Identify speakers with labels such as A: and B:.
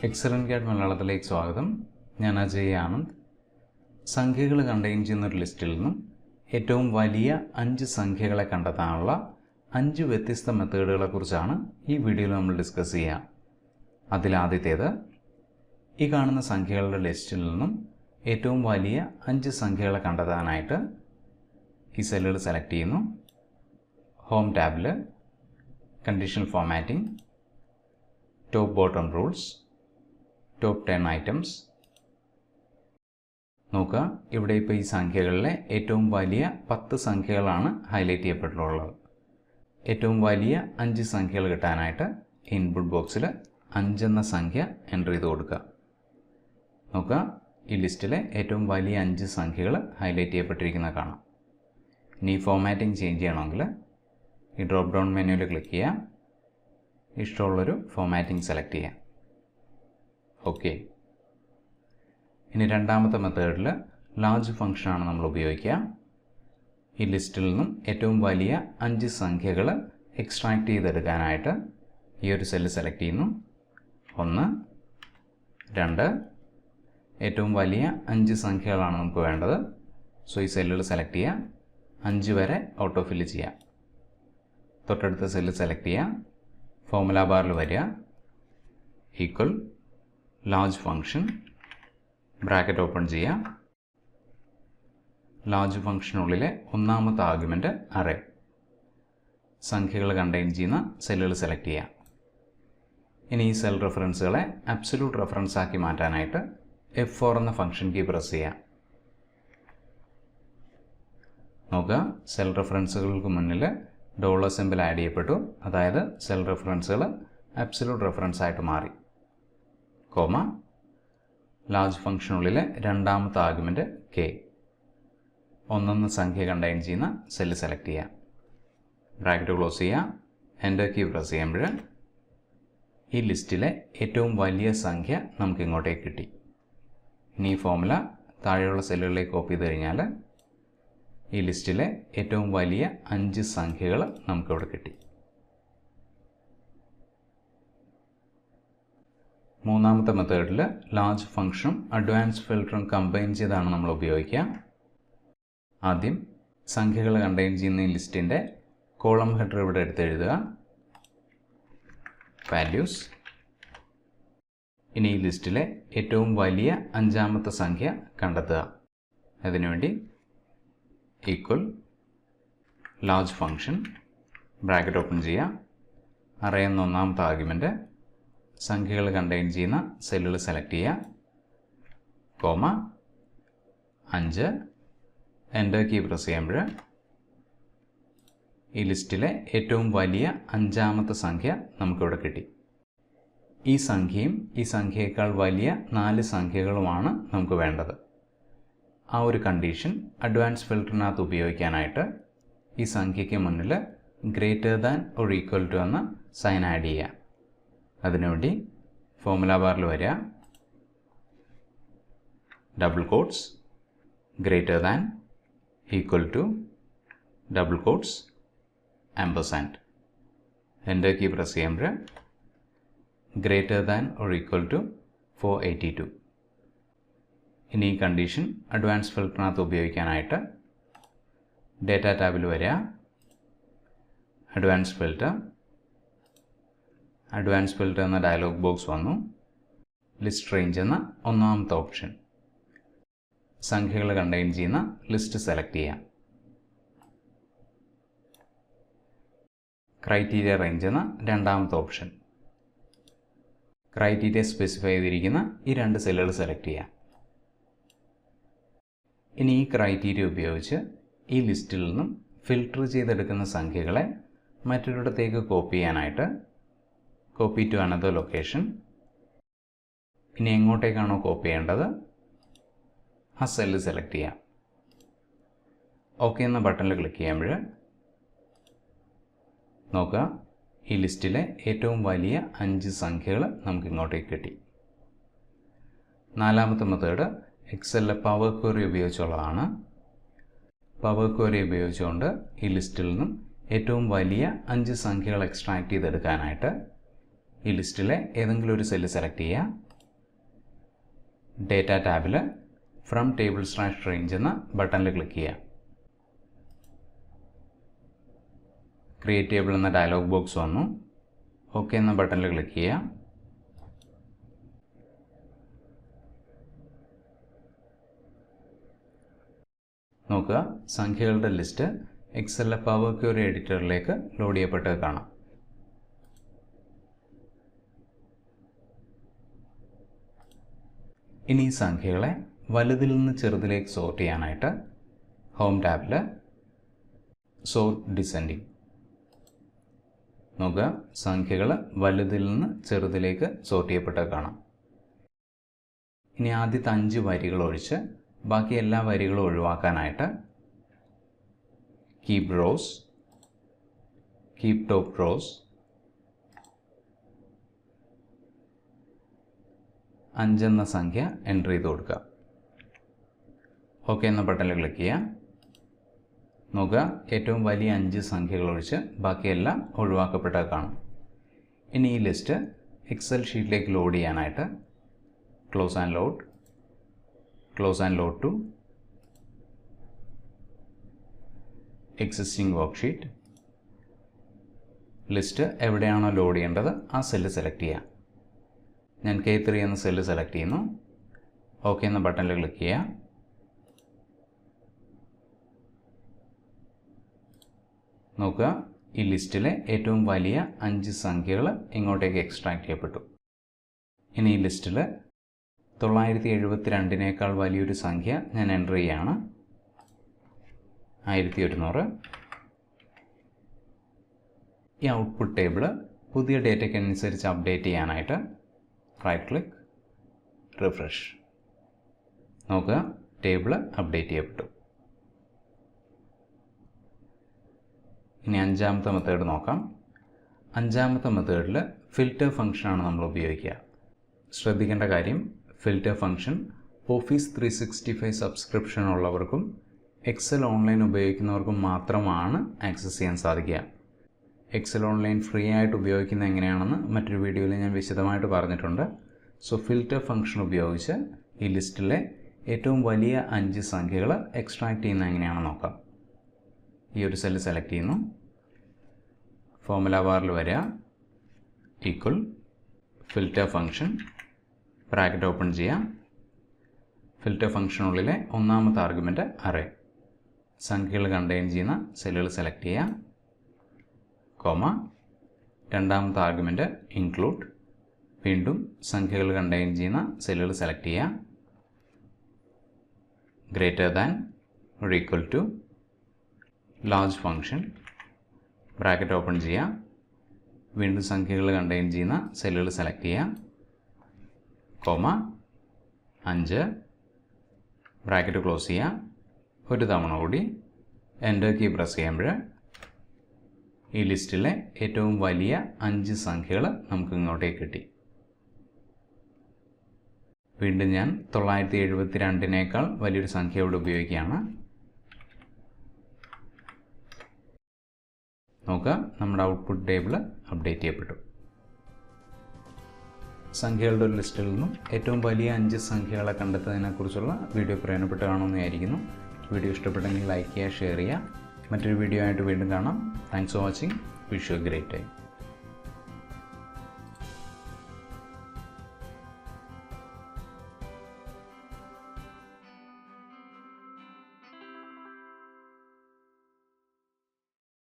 A: Excellent guide മലയാളത്തിലേക്ക് സ്വാഗതം. ഞാൻ അജയ് ആനന്ദ്. സംഖ്യകൾ കണ്ടെയ്ൻ ചെയ്യുന്ന ഒരു ലിസ്റ്റിൽ നിന്നും ഏറ്റവും വലിയ 5 സംഖ്യകളെ കണ്ടെത്താനുള്ള 5 വ്യത്യസ്ത മെത്തേഡുകളെക്കുറിച്ചാണ് ഈ വീഡിയോയിൽ നമ്മൾ ഡിസ്കസ് ചെയ്യുക. അതിലാദ്യത്തേത്, ഈ കാണുന്ന സംഖ്യകളുടെ ലിസ്റ്റിൽ നിന്നും ഏറ്റവും വലിയ 5 സംഖ്യകളെ കണ്ടെത്താനായിട്ട് ഈ സെല്ലുകൾ സെലക്ട് ചെയ്യുന്നു. ഹോം ടാബിൽ conditional formatting, top bottom rules, top 10 items. നോക്കുക, ഇവിടെ ഇപ്പോൾ ഈ സംഖ്യകളിലെ ഏറ്റവും വലിയ 10 സംഖ്യകളാണ് ഹൈലൈറ്റ് ചെയ്യപ്പെട്ടിട്ടുള്ളത്. ഏറ്റവും വലിയ 5 സംഖ്യകൾ കിട്ടാനായിട്ട് ഇൻപുട്ട് ബോക്സിൽ 5 എന്ന സംഖ്യ എൻ്റർ ചെയ്ത് കൊടുക്കുക. നോക്കുക, ഈ ലിസ്റ്റിലെ ഏറ്റവും വലിയ 5 സംഖ്യകൾ ഹൈലൈറ്റ് ചെയ്യപ്പെട്ടിരിക്കുന്നത് കാണാം. ഇനി ഫോർമാറ്റിംഗ് ചേഞ്ച് ചെയ്യണമെങ്കിൽ ഈ ഡ്രോപ്പ് ഡൗൺ മെനുവിൽ ക്ലിക്ക് ചെയ്യുക, ഇഷ്ടമുള്ളൊരു ഫോർമാറ്റിംഗ് സെലക്ട് ചെയ്യുക. ഓക്കെ. ഇനി രണ്ടാമത്തെ മെത്തേഡിൽ ലാർജ് ഫംഗ്ഷനാണ് നമ്മൾ ഉപയോഗിക്കുക. ഈ ലിസ്റ്റിൽ നിന്നും ഏറ്റവും വലിയ 5 സംഖ്യകൾ എക്സ്ട്രാക്റ്റ് ചെയ്തെടുക്കാനായിട്ട് ഈ ഒരു സെല്ല് സെലക്ട് ചെയ്യുന്നു. 1, 2, ഏറ്റവും വലിയ 5 സംഖ്യകളാണ് നമുക്ക് വേണ്ടത്. സോ ഈ സെല്ലുകൾ സെലക്ട് ചെയ്യുക, 5 വരെ ഓട്ടോ ഫില്ല് ചെയ്യുക. തൊട്ടടുത്ത സെല്ല് സെലക്ട് ചെയ്യുക, ഫോർമുല ബാറിൽ വരിക, equal large function, bracket open ചെയ്യുക. ലാർജ് ഫംഗ്ഷനുള്ളിലെ ഒന്നാമത്തെ ആർഗ്യുമെൻറ്റ് അറേ, സംഖ്യകൾ കണ്ടെയ്ൻ ചെയ്യുന്ന സെല്ലുകൾ സെലക്ട് ചെയ്യുക. ഇനി ഈ സെൽ റെഫറൻസുകളെ അബ്സല്യൂട്ട് റെഫറൻസ് ആക്കി മാറ്റാനായിട്ട് F4 എന്ന ഫംഗ്ഷൻ കീ പ്രസ് ചെയ്യുക. നോക്കുക, സെൽ റെഫറൻസുകൾക്ക് മുന്നിൽ ഡോളർ സിമ്പിൾ ആഡ് ചെയ്യപ്പെട്ടു. അതായത് സെൽ റെഫറൻസുകൾ അബ്സല്യൂട്ട് റെഫറൻസ് ആയിട്ട് മാറി. കോമ, ലാർജ് ഫംഗ്ഷനുള്ളിലെ രണ്ടാമത്തെ ആർഗ്യുമെൻറ്റ് K, 1 സംഖ്യ കണ്ടെയ്ൻ ചെയ്യുന്ന സെല്ല് സെലക്ട് ചെയ്യുക. ബ്രാക്കറ്റ് ക്ലോസ് ചെയ്യുക. എൻ്റർ കീ പ്രസ് ചെയ്യുമ്പോൾ ഈ ലിസ്റ്റിലെ ഏറ്റവും വലിയ സംഖ്യ നമുക്ക് ഇങ്ങോട്ടേക്ക് കിട്ടി. ഇനി ഈ ഫോർമുല താഴെയുള്ള സെല്ലുകളിലേക്ക് കോപ്പി ചെയ്ത് കഴിഞ്ഞാൽ ഈ ലിസ്റ്റിലെ ഏറ്റവും വലിയ 5 സംഖ്യകൾ നമുക്കിവിടെ കിട്ടി. മൂന്നാമത്തെ മെത്തേഡിൽ ലാർജ് ഫംഗ്ഷനും അഡ്വാൻസ് ഫിൽറ്ററും കമ്പൈൻ ചെയ്താണ് നമ്മൾ ഉപയോഗിക്കുക. ആദ്യം സംഖ്യകൾ കണ്ടെയ്ൻ ചെയ്യുന്ന ഈ ലിസ്റ്റിൻ്റെ കോളം ഹെഡർ ഇവിടെ എടുത്തെഴുതുക, വാല്യൂസ്. ഇനി ഈ ലിസ്റ്റിലെ ഏറ്റവും വലിയ 5ാമത്തെ സംഖ്യ കണ്ടെത്തുക. അതിനുവേണ്ടി equal large function, bracket open ചെയ്യുക, അറേ എന്ന ഒന്നാമത്തെ ആർഗ്യുമെൻറ്റ്, സംഖ്യകൾ കണ്ടെയ്ൻ ചെയ്യുന്ന സെല്ലുകൾ സെലക്ട് ചെയ്യുക, കോമ 5, എൻ്റർ കീ പ്രസ് ചെയ്യുമ്പോൾ ഈ ലിസ്റ്റിലെ ഏറ്റവും വലിയ 5ാമത്തെ സംഖ്യ നമുക്കിവിടെ കിട്ടി. ഈ സംഖ്യയും ഈ സംഖ്യയേക്കാൾ വലിയ 4 സംഖ്യകളുമാണ് നമുക്ക് വേണ്ടത്. ആ ഒരു കണ്ടീഷൻ അഡ്വാൻസ് ഫിൽറ്ററിനകത്ത് ഉപയോഗിക്കാനായിട്ട് ഈ സംഖ്യയ്ക്ക് മുന്നിൽ greater than or equal to എന്ന സൈൻ ആഡ് ചെയ്യുക. അതിനുവേണ്ടി ഫോർമുല ബാറിൽ വരിക, double quotes, greater than, equal to, double quotes, ampersand. Enter key press ചെയ്യുമ്പോൾ greater than or equal to 482. ഇനി ഈ കണ്ടീഷൻ അഡ്വാൻസ് ഫിൽറ്ററിനകത്ത് ഉപയോഗിക്കാനായിട്ട് ഡേറ്റ ടാബിൽ വരിക, അഡ്വാൻസ് ഫിൽറ്റർ എന്ന ഡയലോഗ് ബോക്സ് വന്നു. ലിസ്റ്റ് റേഞ്ച് എന്ന ഒന്നാമത്തെ ഓപ്ഷൻ, സംഖ്യകൾ കണ്ടെയ്ൻ ചെയ്യുന്ന ലിസ്റ്റ് സെലക്ട് ചെയ്യാം. ക്രൈറ്റീരിയ റേഞ്ച് എന്ന രണ്ടാമത്തെ ഓപ്ഷൻ, ക്രൈറ്റീരിയ സ്പെസിഫൈ ചെയ്തിരിക്കുന്ന ഈ 2 സെല്ലുകൾ സെലക്ട് ചെയ്യാം. ഇനി ഈ ക്രൈറ്റീരിയ ഉപയോഗിച്ച് ഈ ലിസ്റ്റിൽ നിന്നും ഫിൽട്ടർ ചെയ്തെടുക്കുന്ന സംഖ്യകളെ മറ്റൊരിടത്തേക്ക് കോപ്പി ചെയ്യാനായിട്ട് കോപ്പി ടു അനദർ ലൊക്കേഷൻ. ഇനി എങ്ങോട്ടേക്കാണോ കോപ്പി ചെയ്യേണ്ടത് ആ സെല്ല് സെലക്ട് ചെയ്യാം. ഓക്കെ എന്ന ബട്ടണിൽ ക്ലിക്ക് ചെയ്യുമ്പോൾ നോക്കുക, ഈ ലിസ്റ്റിലെ ഏറ്റവും വലിയ 5 സംഖ്യകൾ നമുക്ക് ഇങ്ങോട്ടേക്ക് കിട്ടി. നാലാമത്തെ മെത്തേഡ് എക്സലിലെ പവർ ക്വറി ഉപയോഗിച്ചുള്ളതാണ്. പവർ ക്വറി ഉപയോഗിച്ചുകൊണ്ട് ഈ ലിസ്റ്റിൽ നിന്നും ഏറ്റവും വലിയ 5 സംഖ്യകൾ എക്സ്ട്രാക്ട് ചെയ്തെടുക്കാനായിട്ട് ഈ ലിസ്റ്റിലെ ഏതെങ്കിലും ഒരു സെല്ല് സെലക്ട് ചെയ്യുക, ഡേറ്റ ടാബിൽ ഫ്രം table/range എന്ന ബട്ടണിൽ ക്ലിക്ക് ചെയ്യുക. ക്രിയേറ്റ് ടേബിൾ എന്ന ഡയലോഗ് ബോക്സ് വന്നു. ഓക്കെ എന്ന ബട്ടണിൽ ക്ലിക്ക് ചെയ്യുക. നോക്കുക, സംഖ്യകളുടെ ലിസ്റ്റ് എക്സലിലെ പവർ ക്വറി എഡിറ്ററിലേക്ക് ലോഡ് ചെയ്യപ്പെട്ടത് കാണാം. ഇനി ഈ സംഖ്യകളെ വലുതിൽ നിന്ന് ചെറുതിലേക്ക് സോർട്ട് ചെയ്യാനായിട്ട് ഹോം ടാബിൽ സോർട്ട് ഡിസെൻഡിങ്. നോക്കുക, സംഖ്യകൾ വലുതിൽ നിന്ന് ചെറുതിലേക്ക് സോർട്ട് ചെയ്യപ്പെട്ടത് കാണാം. ഇനി ആദ്യത്തെ 5 വരികൾ ഒഴിച്ച് ബാക്കി എല്ലാ വരികളും ഒഴിവാക്കാനായിട്ട് keep rose, keep top rose, 5 എന്ന സംഖ്യ എൻ്റർ ചെയ്ത് കൊടുക്കുക. ഓക്കെ എന്ന ബട്ടണിൽ ക്ലിക്ക് ചെയ്യുക. നോക്കുക, ഏറ്റവും വലിയ 5 സംഖ്യകൾ ഒഴിച്ച് ബാക്കിയെല്ലാം ഒഴിവാക്കപ്പെട്ടത് കാണും. ഇനി ഈ ലിസ്റ്റ് എക്സൽ ഷീറ്റിലേക്ക് ലോഡ് ചെയ്യാനായിട്ട് close and load, close and load to existing worksheet. List എവിടെയാണോ ലോഡ് ചെയ്യേണ്ടത് ആ സെല്ല് സെലക്ട് ചെയ്യുക. ഞാൻ K3 എന്ന സെല്ല് സെലക്ട് ചെയ്യുന്നു. ഓക്കെ എന്ന ബട്ടണിൽ ക്ലിക്ക് ചെയ്യുക. നോക്കുക, ഈ ലിസ്റ്റിലെ ഏറ്റവും വലിയ 5 സംഖ്യകൾ ഇങ്ങോട്ടേക്ക് എക്സ്ട്രാക്ട് ചെയ്യപ്പെട്ടു. ഇനി ഈ ലിസ്റ്റിൽ 972 വലിയൊരു സംഖ്യ ഞാൻ എൻ്റർ ചെയ്യുകയാണ്, 1100. ഈ ഔട്ട്പുട്ട് ടേബിൾ പുതിയ ഡേറ്റയ്ക്ക് അനുസരിച്ച് അപ്ഡേറ്റ് ചെയ്യാനായിട്ട് റൈറ്റ് ക്ലിക്ക്, റിഫ്രഷ്. നോക്കുക, ടേബിൾ അപ്ഡേറ്റ് ചെയ്യപ്പെട്ടു. ഇനി 5ാമത്തെ മെത്തേഡ് നോക്കാം. 5ാമത്തെ മെത്തേഡിൽ ഫിൽറ്റർ ഫംഗ്ഷനാണ് നമ്മൾ ഉപയോഗിക്കുക. ശ്രദ്ധിക്കേണ്ട കാര്യം, ഫിൽറ്റർ ഫംഗ്ഷൻ ഓഫീസ് 365 സബ്സ്ക്രിപ്ഷൻ ഉള്ളവർക്കും എക്സൽ ഓൺലൈൻ ഉപയോഗിക്കുന്നവർക്കും മാത്രമാണ് ആക്സസ് ചെയ്യാൻ സാധിക്കുക. എക്സൽ ഓൺലൈൻ ഫ്രീ ആയിട്ട് ഉപയോഗിക്കുന്നത് എങ്ങനെയാണെന്ന് മറ്റൊരു വീഡിയോയിൽ ഞാൻ വിശദമായിട്ട് പറഞ്ഞിട്ടുണ്ട്. സോ ഫിൽറ്റർ ഫംഗ്ഷൻ ഉപയോഗിച്ച് ഈ ലിസ്റ്റിലെ ഏറ്റവും വലിയ 5 സംഖ്യകൾ എക്സ്ട്രാക്ട് ചെയ്യുന്നത് എങ്ങനെയാണെന്ന് നോക്കാം. ഈ ഒരു സെല്ല് സെലക്ട് ചെയ്യുന്നു. ഫോർമുല ബാറിൽ വരിക, equal filter function, bracket open ചെയ്യാം. ഫിൽറ്റർ ഫംഗ്ഷനുള്ളിലെ 1ാമത്തെ ആർഗ്യുമെൻറ്റ് അറേ, സംഖ്യകൾ കണ്ടെയ്ൻ ചെയ്യുന്ന സെല്ലുകൾ സെലക്ട് ചെയ്യുക, കോമ. 2ാമത്തെ ആർഗ്യുമെൻറ്റ് ഇൻക്ലൂഡ്, വീണ്ടും സംഖ്യകൾ കണ്ടെയ്ൻ ചെയ്യുന്ന സെല്ലുകൾ സെലക്ട് ചെയ്യുക, greater than or equal to large function, bracket open ചെയ്യുക, വീണ്ടും സംഖ്യകൾ കണ്ടെയ്ൻ ചെയ്യുന്ന സെല്ലുകൾ സെലക്ട് ചെയ്യുക, കോമ, 5, ബ്രാക്കറ്റ് ക്ലോസ് ചെയ്യുക. ഒരു തവണ കൂടി എൻ്റർ കീ പ്രസ് ചെയ്യുമ്പോൾ ഈ ലിസ്റ്റിലെ ഏറ്റവും വലിയ 5 സംഖ്യകൾ നമുക്ക് ഇങ്ങോട്ടേക്ക് കിട്ടി. വീണ്ടും ഞാൻ 972 വലിയൊരു സംഖ്യ ഇവിടെ ഉപയോഗിക്കുകയാണ്. നോക്കുക, നമ്മുടെ ഔട്ട്പുട്ട് ടേബിൾ അപ്ഡേറ്റ് ചെയ്യപ്പെട്ടു. സംഖ്യകളുടെ ഒരു ലിസ്റ്റിൽ നിന്നും ഏറ്റവും വലിയ 5 സംഖ്യകളെ കണ്ടെത്തുന്നതിനെക്കുറിച്ചുള്ള വീഡിയോ പ്രയോജനപ്പെട്ടതാണെന്ന് വിചാരിക്കുന്നു. വീഡിയോ ഇഷ്ടപ്പെട്ടെങ്കിൽ ലൈക്ക് ചെയ്യുക, ഷെയർ ചെയ്യുക. മറ്റൊരു വീഡിയോ ആയിട്ട് വീണ്ടും കാണാം. Thanks for watching. Wish you A great day.